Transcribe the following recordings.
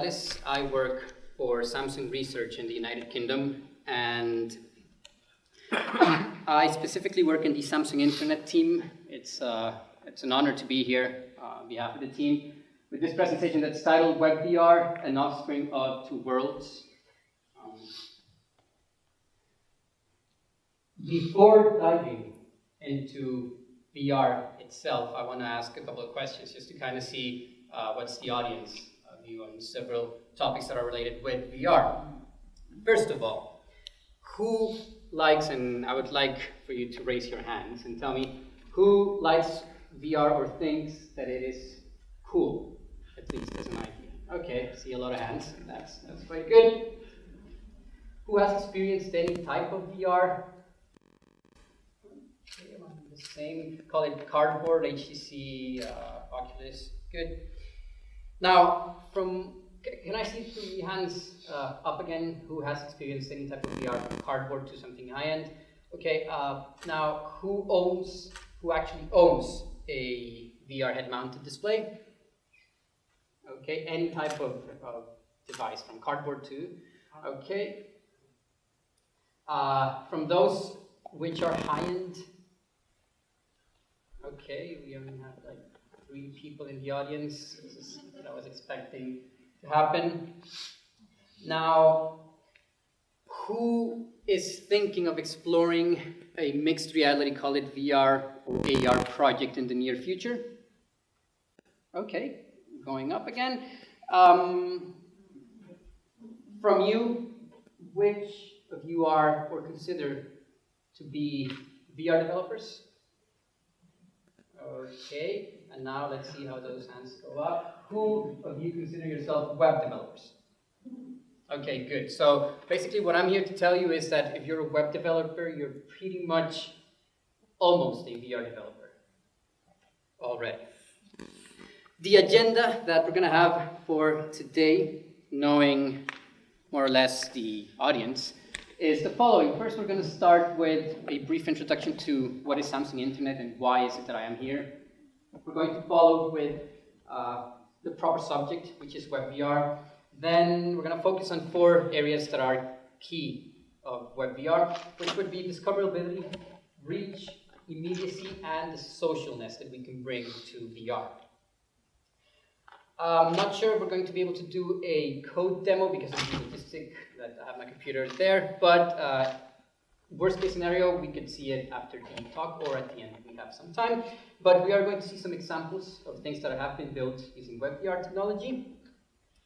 Gonzáles. I work for Samsung Research in the United Kingdom, and I specifically work in the Samsung Internet team. It's an honor to be here on behalf of the team with this presentation that's titled WebVR, an offspring of two worlds. Before diving into VR itself, I want to ask a couple of questions just to kind of see what's the audience view on several topics that are related with VR. First of all, who likes, and I would like for you to raise your hands and tell me who likes VR or thinks that it is cool, at least as an idea. Okay, I see a lot of hands. That's quite good. Who has experienced any type of VR? The same, call it cardboard, HTC, Oculus. Good. Now, can I see three hands up again? Who has experienced any type of VR, from cardboard to something high-end? Okay. Now, who actually owns a VR head-mounted display? Okay. Any type of device, from cardboard to. Okay. From those which are high-end. Okay, we only have like 3 people in the audience. This is what I was expecting to happen. Now, who is thinking of exploring a mixed reality, call it VR or AR project in the near future? Okay, going up again. From you, which of you are or consider to be VR developers? Okay, and now let's see how those hands go up. Who of you consider yourself web developers? Okay, good. So basically what I'm here to tell you is that if you're a web developer, you're pretty much almost a VR developer already. The agenda that we're going to have for today, knowing more or less the audience, is the following. First, we're going to start with a brief introduction to what is Samsung Internet and why is it that I am here. We're going to follow with the proper subject, which is WebVR. Then we're going to focus on 4 areas that are key of WebVR, which would be discoverability, reach, immediacy, and the socialness that we can bring to VR. I'm not sure if we're going to be able to do a code demo because of the logistic that I have my computer there, but worst case scenario, we could see it after the talk or at the end if we have some time. But we are going to see some examples of things that have been built using WebVR technology.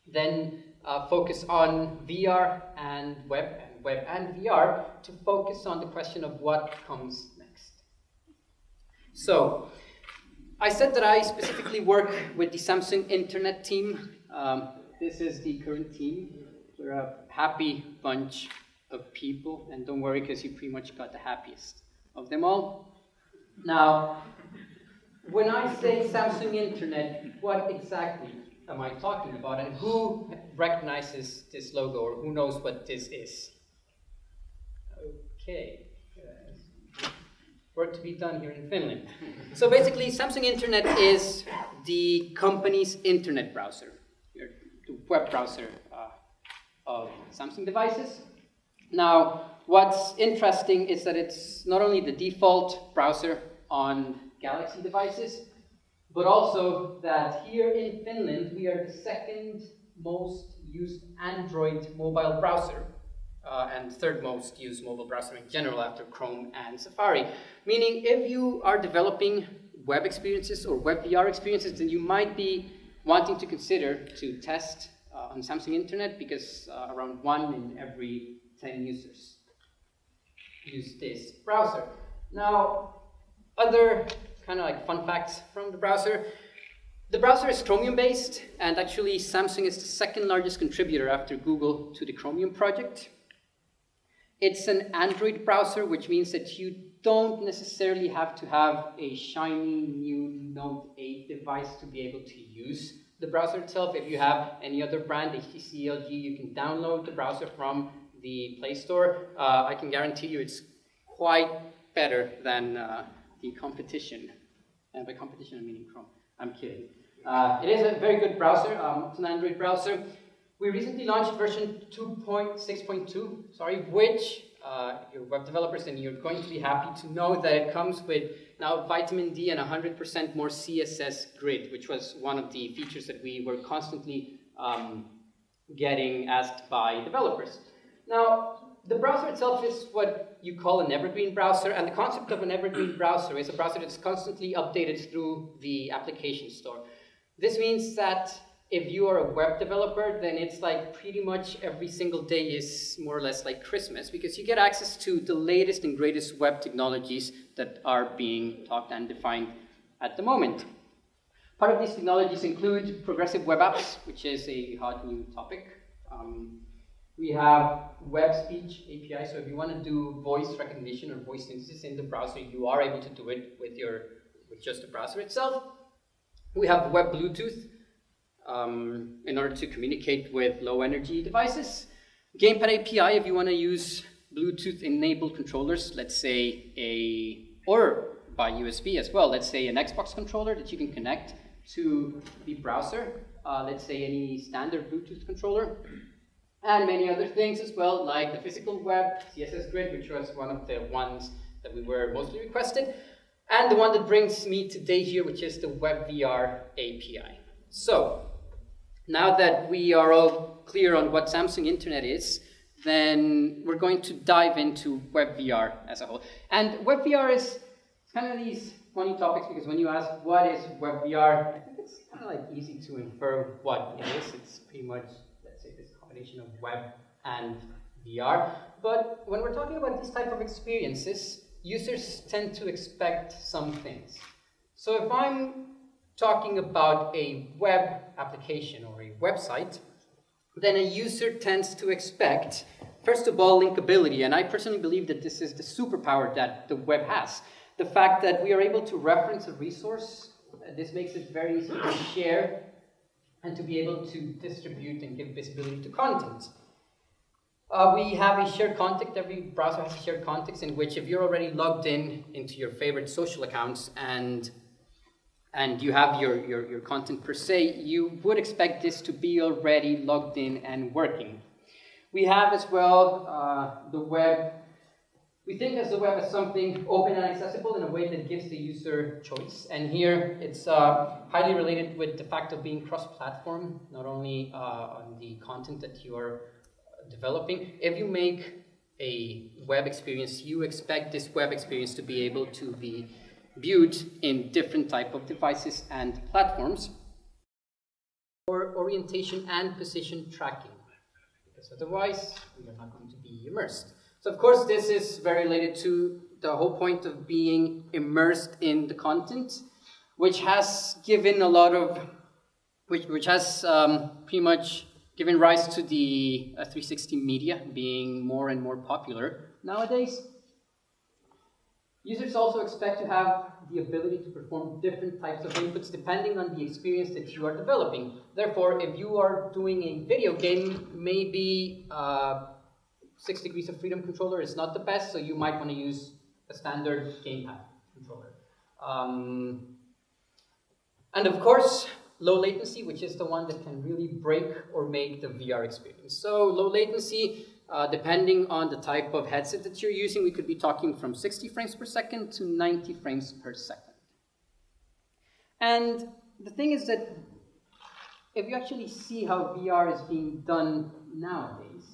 Then focus on VR and web and VR to focus on the question of what comes next. So, I said that I specifically work with the Samsung Internet team. This is the current team. We're a happy bunch of people, and don't worry because you pretty much got the happiest of them all. Now, when I say Samsung Internet, what exactly am I talking about, and who recognizes this logo, or who knows what this is? Okay. Work to be done here in Finland. So basically, Samsung Internet is the company's internet browser, the web browser of Samsung devices. Now, what's interesting is that it's not only the default browser on Galaxy devices, but also that here in Finland, we are the 2nd most used Android mobile browser. And 3rd most used mobile browser in general after Chrome and Safari. Meaning, if you are developing web experiences or web VR experiences, then you might be wanting to consider to test on Samsung Internet because around 1 in every 10 users use this browser. Now, other kind of like fun facts from the browser. The browser is Chromium-based, and actually Samsung is the 2nd largest contributor after Google to the Chromium project. It's an Android browser, which means that you don't necessarily have to have a shiny new Note 8 device to be able to use the browser itself. If you have any other brand, HTC, LG, you can download the browser from the Play Store. I can guarantee you it's quite better than the competition. And by competition, I mean Chrome. I'm kidding. It is a very good browser. It's an Android browser. We recently launched version 2.6.2, which, if you're web developers, then you're going to be happy to know that it comes with now vitamin D and 100% more CSS grid, which was one of the features that we were constantly getting asked by developers. Now, the browser itself is what you call an evergreen browser, and the concept of an evergreen browser is a browser that's constantly updated through the application store. This means that if you are a web developer, then it's like pretty much every single day is more or less like Christmas, because you get access to the latest and greatest web technologies that are being talked and defined at the moment. Part of these technologies include progressive web apps, which is a hot new topic. We have web speech API, so if you want to do voice recognition or voice synthesis in the browser, you are able to do it with just the browser itself. We have web Bluetooth in order to communicate with low energy devices. Gamepad API if you want to use Bluetooth enabled controllers, let's say or by USB as well, let's say an Xbox controller that you can connect to the browser, let's say any standard Bluetooth controller. And many other things as well, like the physical web, CSS grid, which was one of the ones that we were mostly requested, and the one that brings me today here, which is the WebVR API. So, now that we are all clear on what Samsung Internet is, then we're going to dive into WebVR as a whole. And WebVR is kind of these funny topics, because when you ask what is WebVR, I think it's kind of like easy to infer what it is. It's pretty much, let's say, this combination of web and VR. But when we're talking about these type of experiences, users tend to expect some things. So if I'm talking about a web application or a website, then a user tends to expect, first of all, linkability. And I personally believe that this is the superpower that the web has. The fact that we are able to reference a resource, this makes it very easy to share and to be able to distribute and give visibility to content. We have a shared context. Every browser has a shared context in which if you're already logged into your favorite social accounts and you have your content per se, you would expect this to be already logged in and working. We have as well the web. We think of the web as something open and accessible in a way that gives the user choice. And here it's highly related with the fact of being cross-platform, not only on the content that you are developing. If you make a web experience, you expect this web experience to be able to be viewed in different type of devices and platforms for orientation and position tracking, because otherwise we are not going to be immersed. So of course this is very related to the whole point of being immersed in the content, which has given a lot of, which has pretty much given rise to the 360 media being more and more popular nowadays. Users also expect to have the ability to perform different types of inputs depending on the experience that you are developing. Therefore, if you are doing a video game, maybe 6 degrees of freedom controller is not the best, so you might want to use a standard gamepad controller. And of course, low latency, which is the one that can really break or make the VR experience. So low latency, depending on the type of headset that you're using, we could be talking from 60 frames per second to 90 frames per second. And the thing is that if you actually see how VR is being done nowadays,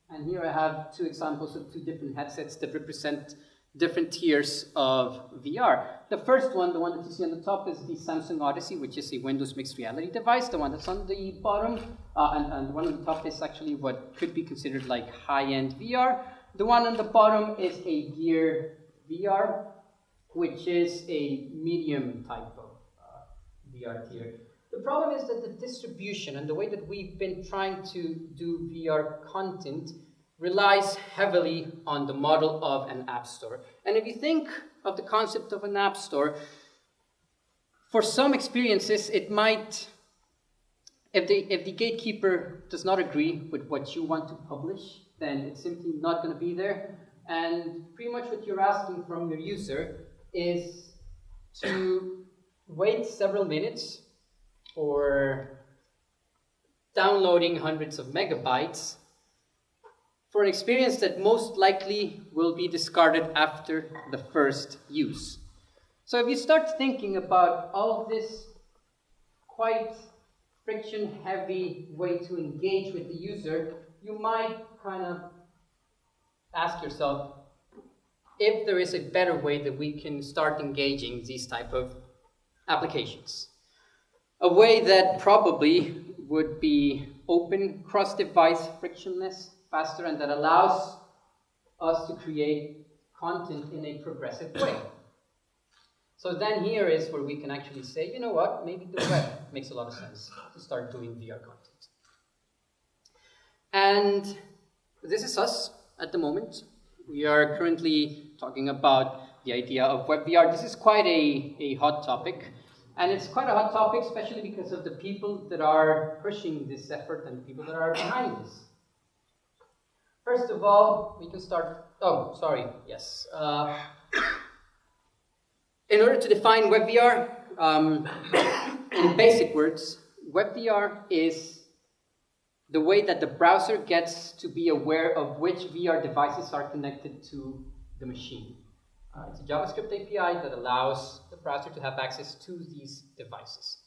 and here I have two examples of two different headsets that represent different tiers of VR. The first one, the one that you see on the top, is the Samsung Odyssey, which is a Windows mixed reality device. The one that's on the bottom, and the one on the top is actually what could be considered like high-end VR. The one on the bottom is a Gear VR, which is a medium type of VR tier. The problem is that the distribution and the way that we've been trying to do VR content relies heavily on the model of an app store. And if you think of the concept of an app store, for some experiences it might, if the gatekeeper does not agree with what you want to publish, then it's simply not going to be there. And pretty much what you're asking from your user is to wait several minutes or downloading hundreds of megabytes for an experience that most likely will be discarded after the first use. So if you start thinking about all of this quite friction-heavy way to engage with the user, you might kind of ask yourself if there is a better way that we can start engaging these type of applications. A way that probably would be open, cross-device, frictionless, faster, and that allows us to create content in a progressive way. So then here is where we can actually say, you know what, maybe the web makes a lot of sense to start doing VR content. And this is us at the moment. We are currently talking about the idea of web VR. This is quite a hot topic. And it's quite a hot topic, especially because of the people that are pushing this effort and the people that are behind this. First of all, we can start, in order to define WebVR, in basic words, WebVR is the way that the browser gets to be aware of which VR devices are connected to the machine. It's a JavaScript API that allows the browser to have access to these devices.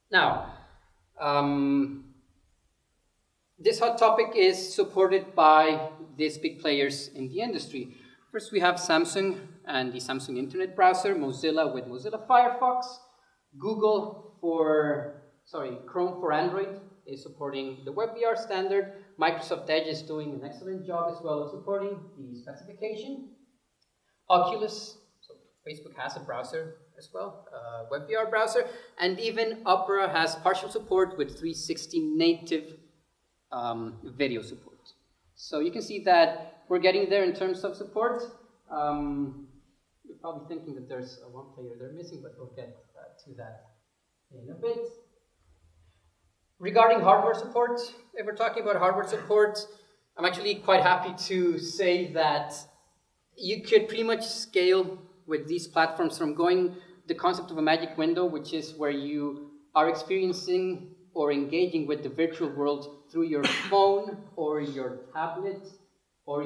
Now, this hot topic is supported by these big players in the industry. First, we have Samsung and the Samsung Internet Browser, Mozilla with Mozilla Firefox, Chrome for Android is supporting the WebVR standard. Microsoft Edge is doing an excellent job as well as supporting the specification. Oculus, so Facebook has a browser as well, WebVR browser, and even Opera has partial support with 360 native video support. So you can see that we're getting there in terms of support. You're probably thinking that there's one player they're missing, but we'll get to that in a bit. Regarding hardware support, if we're talking about hardware support, I'm actually quite happy to say that you could pretty much scale with these platforms from going the concept of a magic window, which is where you are experiencing or engaging with the virtual world through your phone or your tablet, or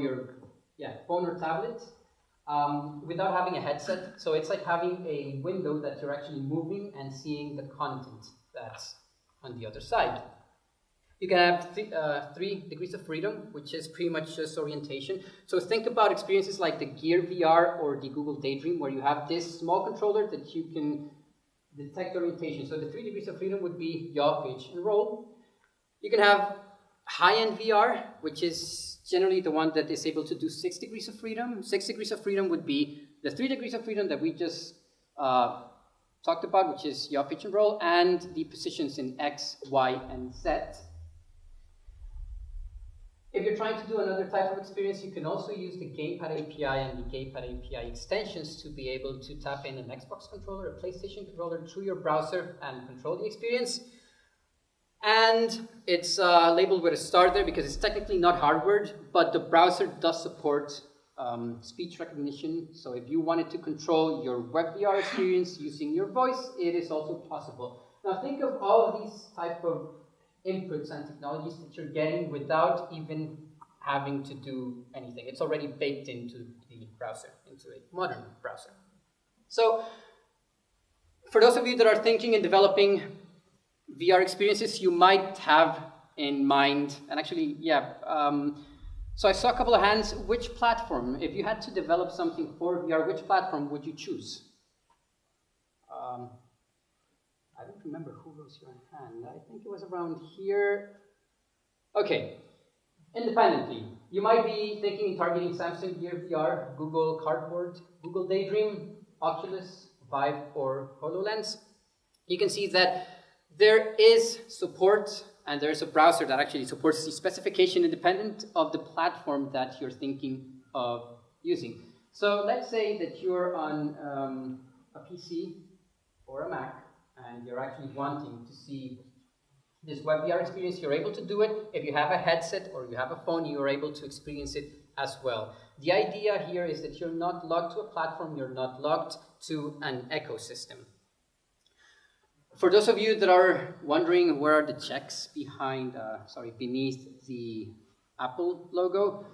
without having a headset. So it's like having a window that you're actually moving and seeing the content that's on the other side. You can have 3 degrees of freedom, which is pretty much just orientation. So think about experiences like the Gear VR or the Google Daydream, where you have this small controller that you can detect orientation. So the 3 degrees of freedom would be yaw, pitch, and roll. You can have high-end VR, which is generally the one that is able to do 6 degrees of freedom. 6 degrees of freedom would be the 3 degrees of freedom that we just talked about, which is yaw, pitch, and roll, and the positions in X, Y, and Z. If you're trying to do another type of experience, you can also use the Gamepad API and the Gamepad API extensions to be able to tap in an Xbox controller, a PlayStation controller through your browser and control the experience. And it's labeled with a star there because it's technically not hardware, but the browser does support speech recognition. So if you wanted to control your WebVR experience using your voice, it is also possible. Now think of all of these type of inputs and technologies that you're getting without even having to do anything. It's already baked into the browser, into a modern browser. So for those of you that are thinking and developing VR experiences, you might have in mind, and actually, so I saw a couple of hands. Which platform, if you had to develop something for VR, which platform would you choose? I don't remember who rose your hand. I think it was around here. Okay, independently. You might be thinking and targeting Samsung Gear VR, Google Cardboard, Google Daydream, Oculus, Vive, or HoloLens. You can see that there is support, and there's a browser that actually supports the specification independent of the platform that you're thinking of using. So let's say that you're on a PC or a Mac, and you're actually wanting to see this WebVR experience. You're able to do it. If you have a headset or you have a phone, you're able to experience it as well. The idea here is that you're not locked to a platform, you're not locked to an ecosystem. For those of you that are wondering where are the checks beneath the Apple logo,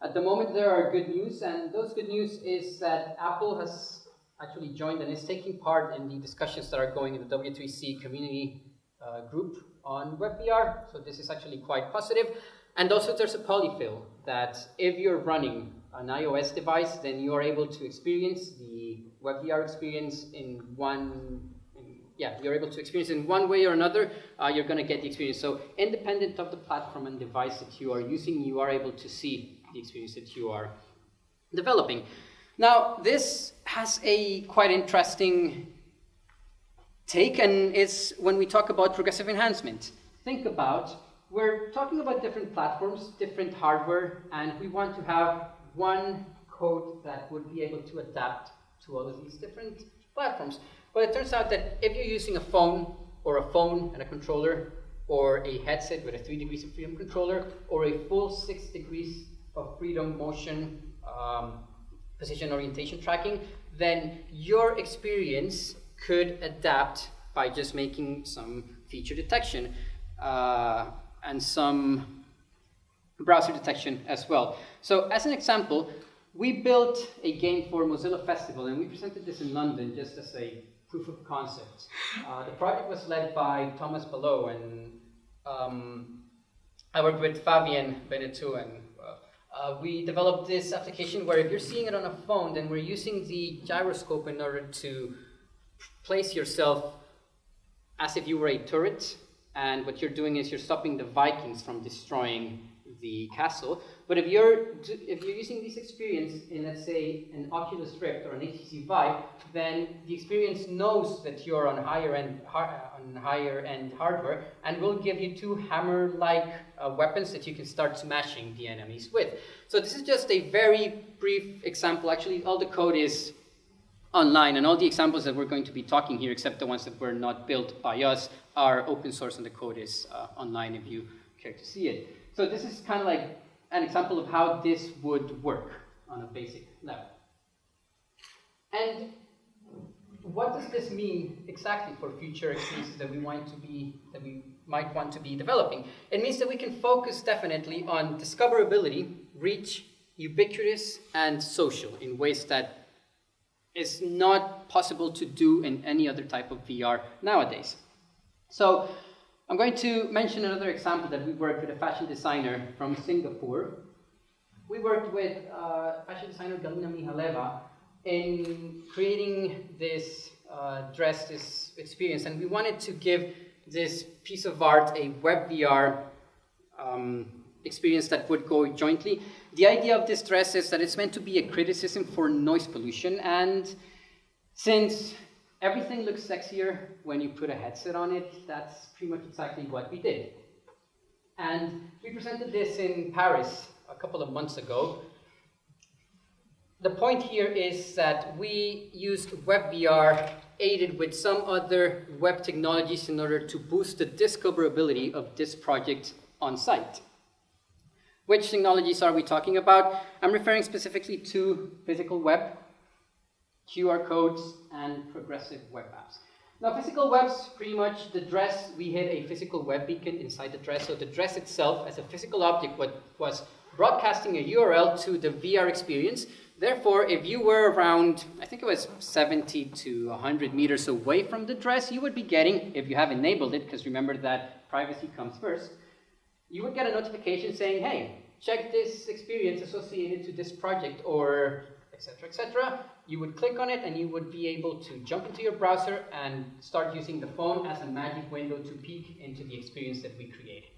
at the moment there are good news, and those good news is that Apple has actually joined and is taking part in the discussions that are going in the W3C community group on WebVR, so this is actually quite positive. And also there's a polyfill that if you're running an iOS device, then you are able to experience the WebVR experience in one way or another. You're going to get the experience. So independent of the platform and device that you are using, you are able to see the experience that you are developing. Now, this has a quite interesting take, and it's when we talk about progressive enhancement. Think about, we're talking about different platforms, different hardware, and we want to have one code that would be able to adapt to all of these different platforms. But it turns out that if you're using a phone and a controller, or a headset with a 3 degrees of freedom controller, or a full 6 degrees of freedom motion position orientation tracking, then your experience could adapt by just making some feature detection and some browser detection as well. So as an example, we built a game for Mozilla Festival, and we presented this in London just as a proof of concept. The project was led by Thomas Below, and I worked with Fabien Benetou, and we developed this application where if you're seeing it on a phone, then we're using the gyroscope in order to place yourself as if you were a turret, and what you're doing is you're stopping the Vikings from destroying the castle. But if you're using this experience in, let's say, an Oculus Rift or an HTC Vive, then the experience knows that you're on higher end hardware, and will give you two hammer-like weapons that you can start smashing the enemies with. So this is just a very brief example. Actually, all the code is online, and all the examples that we're going to be talking here, except the ones that were not built by us, are open source, and the code is online if you care to see it. So this is kind of like an example of how this would work on a basic level. And what does this mean exactly for future experiences that we might want to be developing? It means that we can focus definitely on discoverability, reach, ubiquitous, and social in ways that is not possible to do in any other type of VR nowadays. So I'm going to mention another example that we worked with a fashion designer from Singapore. We worked with fashion designer Galina Mihaleva in creating this dress, this experience, and we wanted to give this piece of art a web VR experience that would go jointly. The idea of this dress is that it's meant to be a criticism for noise pollution, and since everything looks sexier when you put a headset on it, that's pretty much exactly what we did. And we presented this in Paris a couple of months ago. The point here is that we used WebVR aided with some other web technologies in order to boost the discoverability of this project on site. Which technologies are we talking about? I'm referring specifically to physical web, QR codes, and progressive web apps. Now, physical webs, pretty much the dress, we had a physical web beacon inside the dress. So the dress itself, as a physical object, was broadcasting a URL to the VR experience. Therefore, if you were around, I think it was 70 to 100 meters away from the dress, you would be getting, if you have enabled it, because remember that privacy comes first, you would get a notification saying, hey, check this experience associated to this project, or etc., etc. You would click on it, and you would be able to jump into your browser and start using the phone as a magic window to peek into the experience that we created.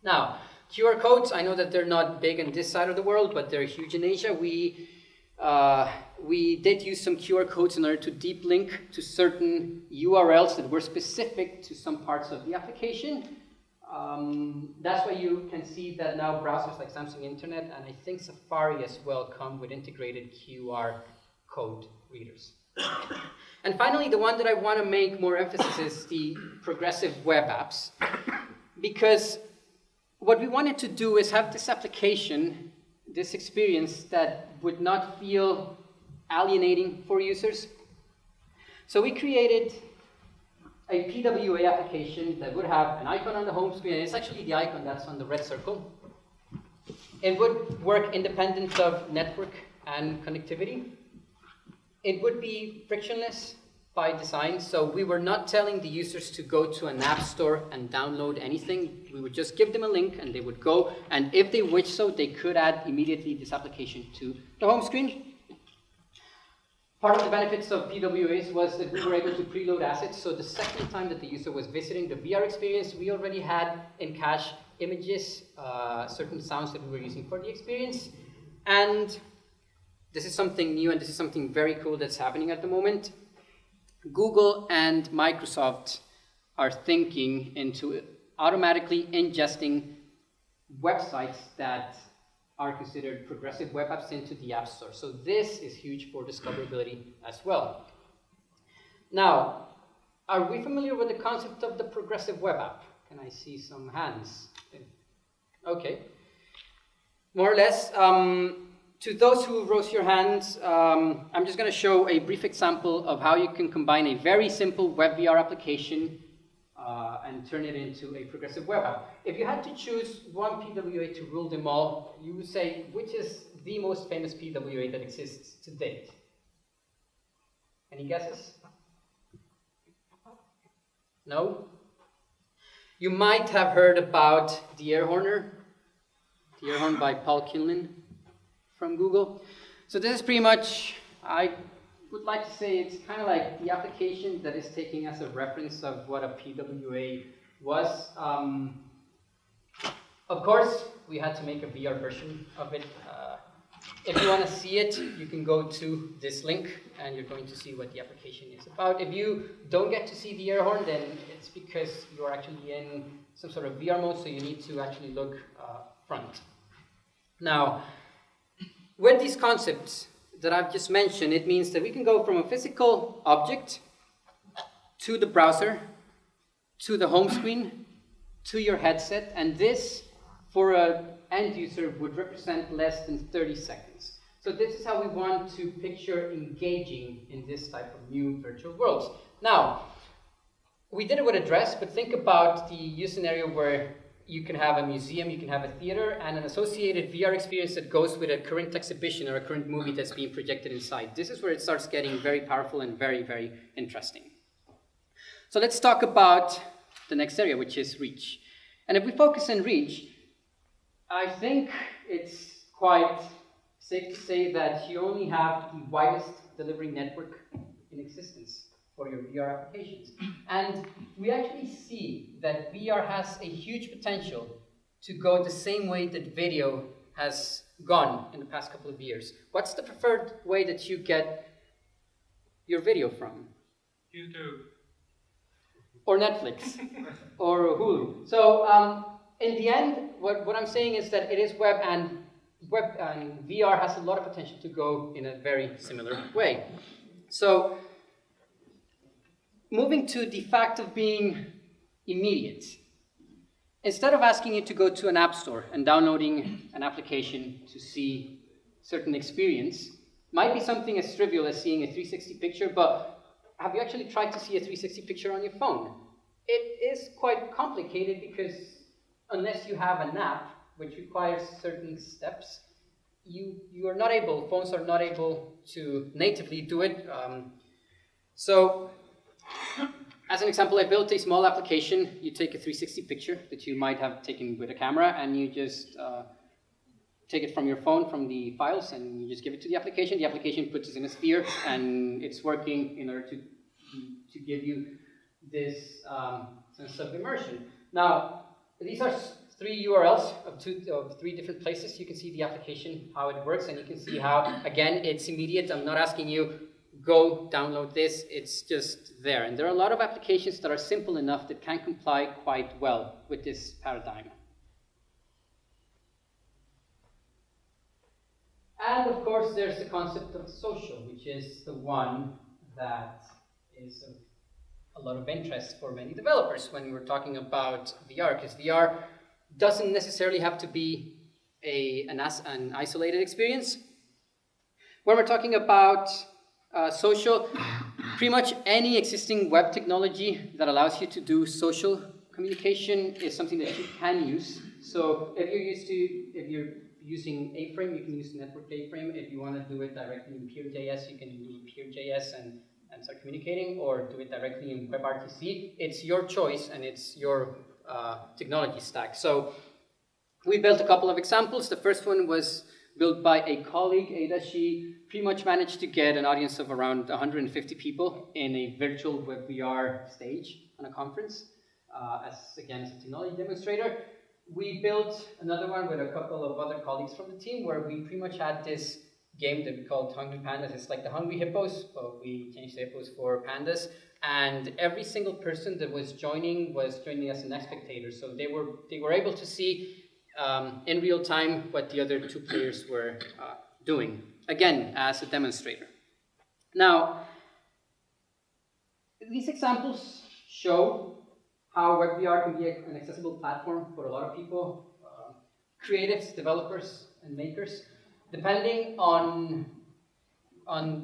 Now, QR codes, I know that they're not big in this side of the world, but they're huge in Asia. We did use some QR codes in order to deep link to certain URLs that were specific to some parts of the application. That's why you can see that now browsers like Samsung Internet and I think Safari as well come with integrated QR code readers. And finally, the one that I want to make more emphasis is the progressive web apps, because what we wanted to do is have this application, this experience that would not feel alienating for users. So we created a PWA application that would have an icon on the home screen, and it's actually the icon that's on the red circle. It would work independent of network and connectivity. It would be frictionless by design, so we were not telling the users to go to an app store and download anything. We would just give them a link and they would go, and if they wish so, they could add immediately this application to the home screen. Part of the benefits of PWAs was that we were able to preload assets, so the second time that the user was visiting the VR experience, we already had in cache images, certain sounds that we were using for the experience, and this is something new and this is something very cool that's happening at the moment. Google and Microsoft are thinking into automatically ingesting websites that are considered progressive web apps into the App Store. So this is huge for discoverability as well. Now, are we familiar with the concept of the progressive web app? Can I see some hands? Okay. More or less. To those who rose your hands, I'm just going to show a brief example of how you can combine a very simple web VR application and turn it into a progressive web app. If you had to choose one PWA to rule them all, you would say, which is the most famous PWA that exists to date? Any guesses? No? You might have heard about the Air Horner. The Air Horn by Paul Kinlan from Google. So this is pretty much, I would like to say it's kind of like the application that is taking as a reference of what a PWA was. Of course, we had to make a VR version of it. If you want to see it, you can go to this link and you're going to see what the application is about. If you don't get to see the air horn, then it's because you're actually in some sort of VR mode, so you need to actually look front. Now, with these concepts that I've just mentioned, it means that we can go from a physical object to the browser, to the home screen, to your headset, and this, for an end user, would represent less than 30 seconds. So this is how we want to picture engaging in this type of new virtual worlds. Now, we did it with a dress, but think about the use scenario where you can have a museum, you can have a theater, and an associated VR experience that goes with a current exhibition or a current movie that's being projected inside. This is where it starts getting very powerful and very, very interesting. So let's talk about the next area, which is reach. And if we focus on reach, I think it's quite safe to say that you only have the widest delivery network in existence for your VR applications. And we actually see that VR has a huge potential to go the same way that video has gone in the past couple of years. What's the preferred way that you get your video from? YouTube. Or Netflix. Or Hulu. So in the end, what I'm saying is that it is web and VR has a lot of potential to go in a very similar way. So moving to the fact of being immediate. Instead of asking you to go to an app store and downloading an application to see certain experience, might be something as trivial as seeing a 360 picture, but have you actually tried to see a 360 picture on your phone? It is quite complicated because unless you have an app, which requires certain steps, you are not able, phones are not able to natively do it. So, as an example, I built a small application. You take a 360 picture that you might have taken with a camera, and you just take it from your phone, from the files, and you just give it to the application. The application puts it in a sphere, and it's working in order to give you this sense of immersion. Now, these are 3 URLs of 3 different places. You can see the application, how it works, and you can see how, again, it's immediate. I'm not asking you, go download this, it's just there. And there are a lot of applications that are simple enough that can comply quite well with this paradigm. And of course, there's the concept of social, which is the one that is of a lot of interest for many developers when we're talking about VR, because VR doesn't necessarily have to be an isolated experience. When we're talking about social, Pretty much any existing web technology that allows you to do social communication is something that you can use. So if you're using A-frame, you can use network A-frame. If you want to do it directly in Peer.js, you can do Peer.js and start communicating, or do it directly in WebRTC. It's your choice and it's your technology stack. So we built a couple of examples. The first one was built by a colleague, Ada. She pretty much managed to get an audience of around 150 people in a virtual WebVR stage on a conference, as a technology demonstrator. We built another one with a couple of other colleagues from the team where we pretty much had this game that we called Hungry Pandas. It's like the Hungry Hippos, but we changed the hippos for pandas. And every single person that was joining as an spectator. So they were able to see in real time what the other two players were doing, again, as a demonstrator. Now, these examples show how WebVR can be an accessible platform for a lot of people, creatives, developers, and makers. Depending on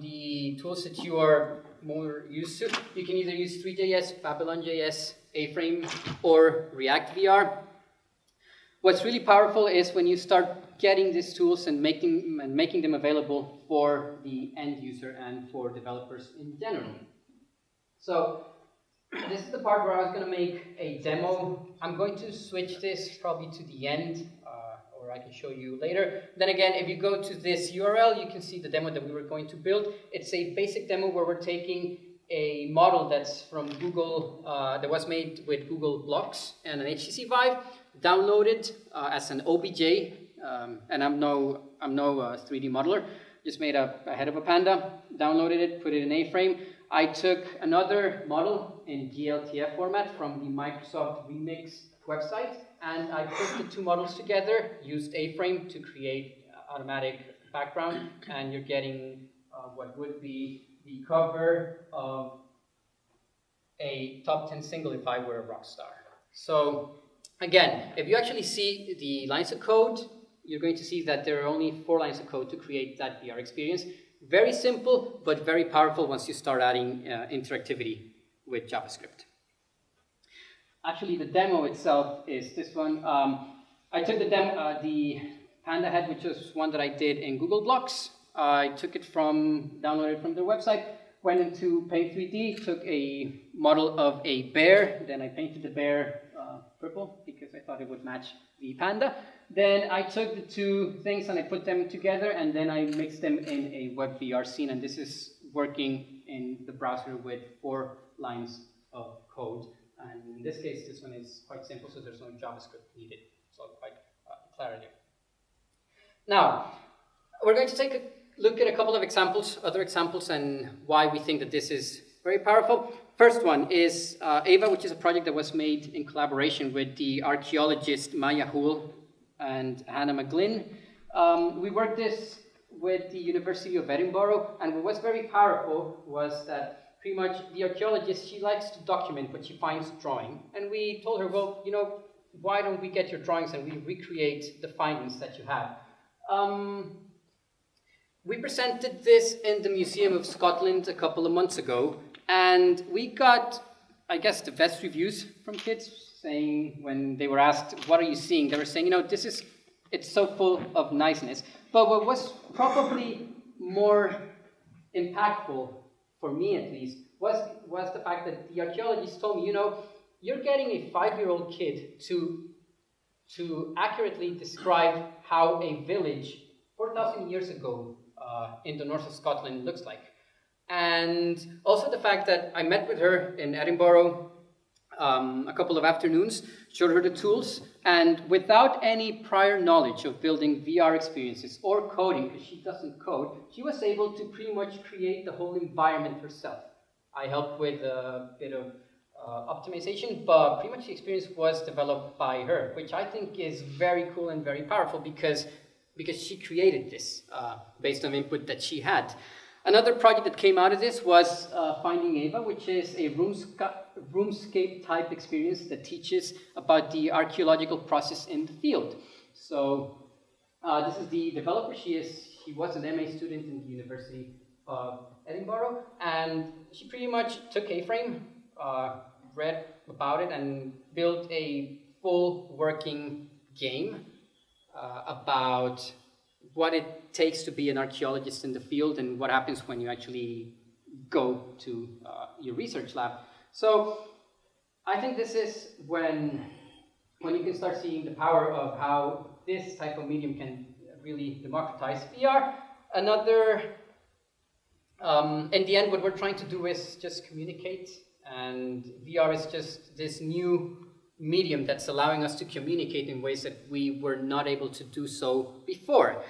the tools that you are more used to, you can either use Three.js, Babylon.js, A-frame, or React VR. What's really powerful is when you start getting these tools and making them available for the end user and for developers in general. So this is the part where I was going to make a demo. I'm going to switch this probably to the end, or I can show you later. Then again, if you go to this URL, you can see the demo that we were going to build. It's a basic demo where we're taking a model that's from Google, that was made with Google Blocks and an HTC Vive, downloaded as an OBJ, and I'm no 3D modeler. Just made a head of a panda, downloaded it, put it in A-frame. I took another model in GLTF format from the Microsoft Remix website, and I put the two models together, used A-frame to create automatic background, and you're getting what would be the cover of a top 10 single if I were a rock star. So again, if you actually see the lines of code, you're going to see that there are only 4 lines of code to create that VR experience. Very simple, but very powerful once you start adding interactivity with JavaScript. Actually, the demo itself is this one. I took the Panda head, which was one that I did in Google Blocks. I took it downloaded from their website, went into Paint 3D, took a model of a bear, then I painted the bear purple because I thought it would match the panda. Then I took the two things and I put them together, and then I mixed them in a WebVR scene, and this is working in the browser with 4 lines of code. And in this case, this one is quite simple, so there's no JavaScript needed. So quite clarity. Now, we're going to take a look at a couple of examples, other examples, and why we think that this is very powerful. First one is Ava, which is a project that was made in collaboration with the archaeologist Maya Houle and Hannah McGlynn. We worked this with the University of Edinburgh, and what was very powerful was that pretty much the archaeologist, she likes to document what she finds drawing, and we told her, well, you know, why don't we get your drawings and we recreate the findings that you have. We presented this in the Museum of Scotland a couple of months ago, and we got, I guess, the best reviews from kids, saying when they were asked, what are you seeing? They were saying, you know, it's so full of niceness. But what was probably more impactful, for me at least, was the fact that the archaeologist told me, you know, you're getting a 5-year-old kid to accurately describe how a village 4,000 years ago in the north of Scotland looks like. And also the fact that I met with her in Edinburgh a couple of afternoons, showed her the tools, and without any prior knowledge of building VR experiences or coding, because she doesn't code, she was able to pretty much create the whole environment herself. I helped with a bit of optimization, but pretty much the experience was developed by her, which I think is very cool and very powerful because she created this based on input that she had. Another project that came out of this was Finding Ava, which is a roomscape type experience that teaches about the archaeological process in the field. So this is the developer. She was an MA student in the University of Edinburgh, and she pretty much took A-Frame, read about it, and built a full working game about what it takes to be an archaeologist in the field and what happens when you actually go to your research lab. So I think this is when you can start seeing the power of how this type of medium can really democratize VR. Another, in the end, what we're trying to do is just communicate, and VR is just this new medium that's allowing us to communicate in ways that we were not able to do so before.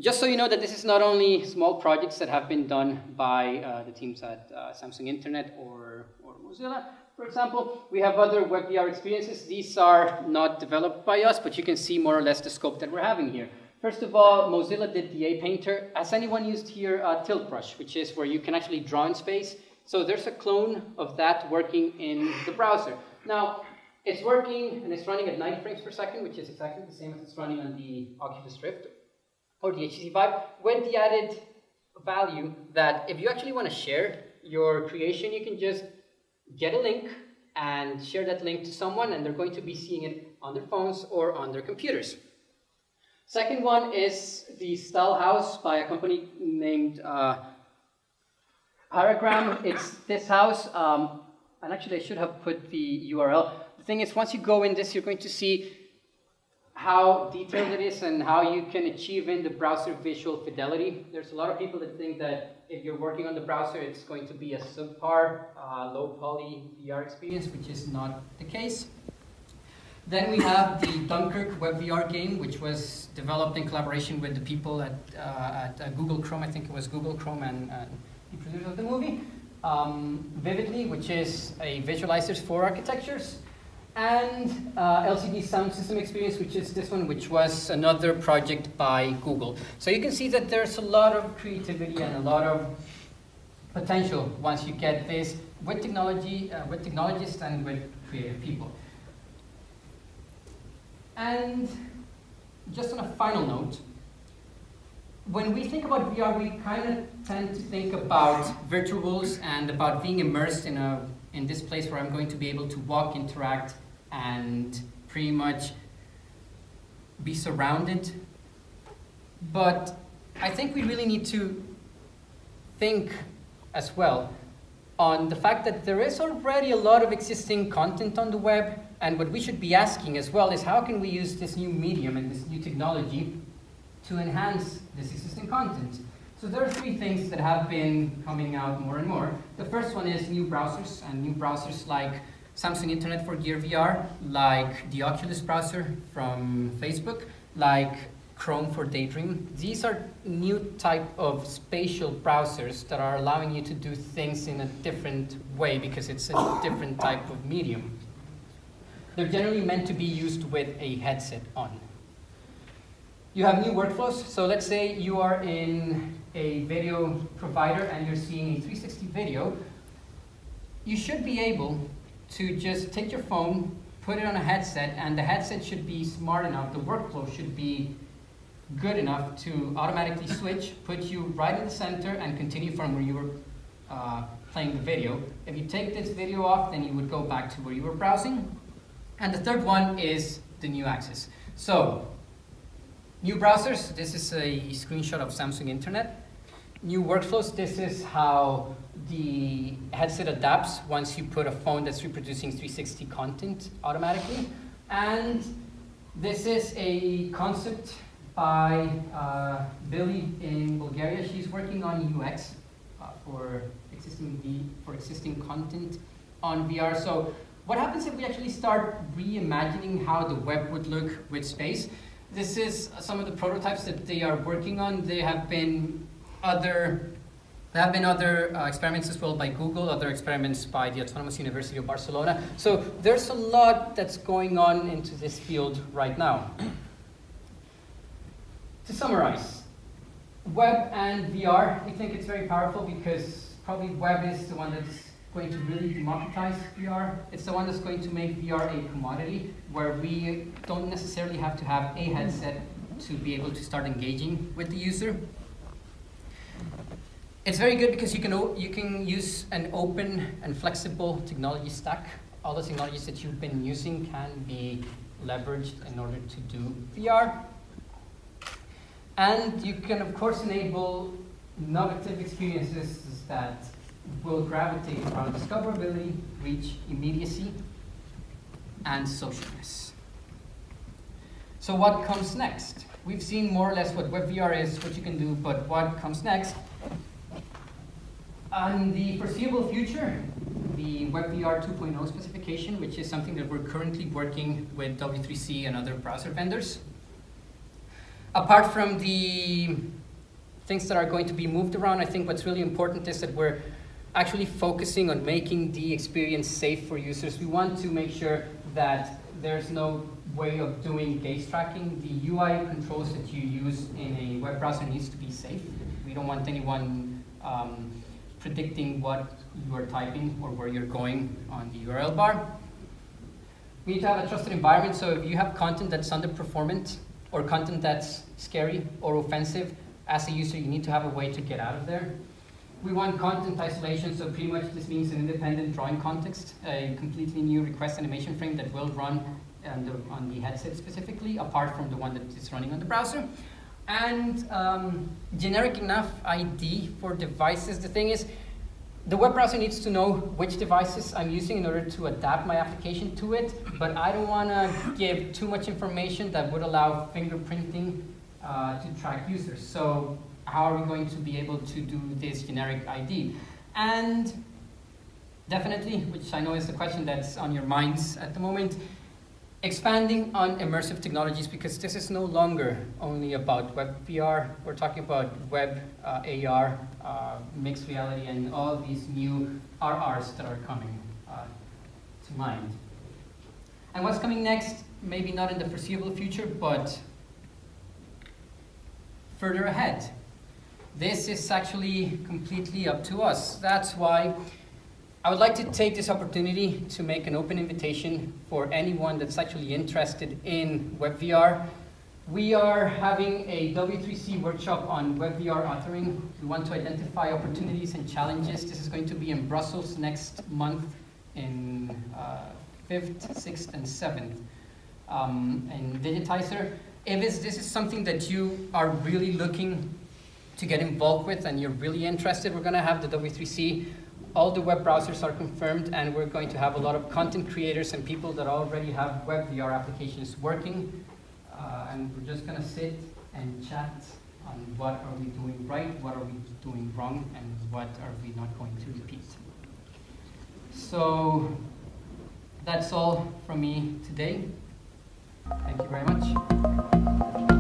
Just so you know that this is not only small projects that have been done by the teams at Samsung Internet or Mozilla. For example, we have other web VR experiences. These are not developed by us, but you can see more or less the scope that we're having here. First of all, Mozilla did the A-Painter. Has anyone used here Tilt Brush, which is where you can actually draw in space? So there's a clone of that working in the browser. Now, it's working and it's running at 90 frames per second, which is exactly the same as it's running on the Oculus Rift or the HTC Vive, with the added value that if you actually want to share your creation, you can just get a link and share that link to someone, and they're going to be seeing it on their phones or on their computers. Second one is the Style House by a company named Paragram. It's this house, and actually I should have put the URL. The thing is, once you go in this, you're going to see how detailed it is and how you can achieve in the browser visual fidelity. There's a lot of people that think that if you're working on the browser, it's going to be a subpar, low poly VR experience, which is not the case. Then we have the Dunkirk web VR game, which was developed in collaboration with the people at Google Chrome. I think it was Google Chrome and the producer of the movie. Vividly, which is a visualizer for architectures. And LCD Sound System Experience, which is this one, which was another project by Google. So you can see that there's a lot of creativity and a lot of potential once you get this with technology, with technologists and with creative people. And just on a final note, when we think about VR, we kind of tend to think about virtual worlds and about being immersed in this place where I'm going to be able to walk, interact, and pretty much be surrounded. But I think we really need to think as well on the fact that there is already a lot of existing content on the web, and what we should be asking as well is how can we use this new medium and this new technology to enhance this existing content. So there are three things that have been coming out more and more. The first one is new browsers, and new browsers like Samsung Internet for Gear VR, like the Oculus browser from Facebook, like Chrome for Daydream. These are new type of spatial browsers that are allowing you to do things in a different way because it's a different type of medium. They're generally meant to be used with a headset on. You have new workflows. So let's say you are in a video provider and you're seeing a 360 video. You should be able to just take your phone, put it on a headset, and the headset should be smart enough, the workflow should be good enough to automatically switch, put you right in the center, and continue from where you were playing the video. If you take this video off, then you would go back to where you were browsing. And the third one is the new access. So, new browsers, this is a screenshot of Samsung Internet. New workflows, this is how the headset adapts once you put a phone that's reproducing 360 content automatically. And this is a concept by Billy in Bulgaria. She's working on UX for existing content on VR. So what happens if we actually start reimagining how the web would look with space? This is some of the prototypes that they are working on. There have been other experiments as well by Google, other experiments by the Autonomous University of Barcelona. So there's a lot that's going on into this field right now. To summarize, web and VR, we think it's very powerful because probably web is the one that's going to really democratize VR. It's the one that's going to make VR a commodity where we don't necessarily have to have a headset to be able to start engaging with the user. It's very good because you can use an open and flexible technology stack. All the technologies that you've been using can be leveraged in order to do VR. And you can, of course, enable innovative experiences that will gravitate around discoverability, reach, immediacy, and socialness. So what comes next? We've seen more or less what WebVR is, what you can do, but what comes next? In the foreseeable future, the WebVR 2.0 specification, which is something that we're currently working with W3C and other browser vendors. Apart from the things that are going to be moved around, I think what's really important is that we're actually focusing on making the experience safe for users. We want to make sure that there's no way of doing gaze tracking. The UI controls that you use in a web browser needs to be safe. We don't want anyone predicting what you are typing or where you're going on the URL bar. We need to have a trusted environment, so if you have content that's underperformant or content that's scary or offensive, as a user you need to have a way to get out of there. We want content isolation, so pretty much this means an independent drawing context, a completely new request animation frame that will run on the headset specifically, apart from the one that is running on the browser. And generic enough ID for devices. The thing is, the web browser needs to know which devices I'm using in order to adapt my application to it, but I don't want to give too much information that would allow fingerprinting to track users. So how are we going to be able to do this generic ID? And definitely, which I know is the question that's on your minds at the moment, expanding on immersive technologies, because this is no longer only about web VR. We're talking about web AR, mixed reality, and all these new RRs that are coming to mind. And what's coming next, maybe not in the foreseeable future, but further ahead. This is actually completely up to us. That's why I would like to take this opportunity to make an open invitation for anyone that's actually interested in WebVR. We are having a W3C workshop on WebVR authoring. We want to identify opportunities and challenges. This is going to be in Brussels next month in 5th, 6th, and 7th in Digitizer. If this is something that you are really looking to get involved with and you're really interested, we're going to have the W3C. All the web browsers are confirmed, and we're going to have a lot of content creators and people that already have WebVR applications working. And we're just going to sit and chat on what are we doing right, what are we doing wrong, and what are we not going to repeat. So that's all from me today. Thank you very much.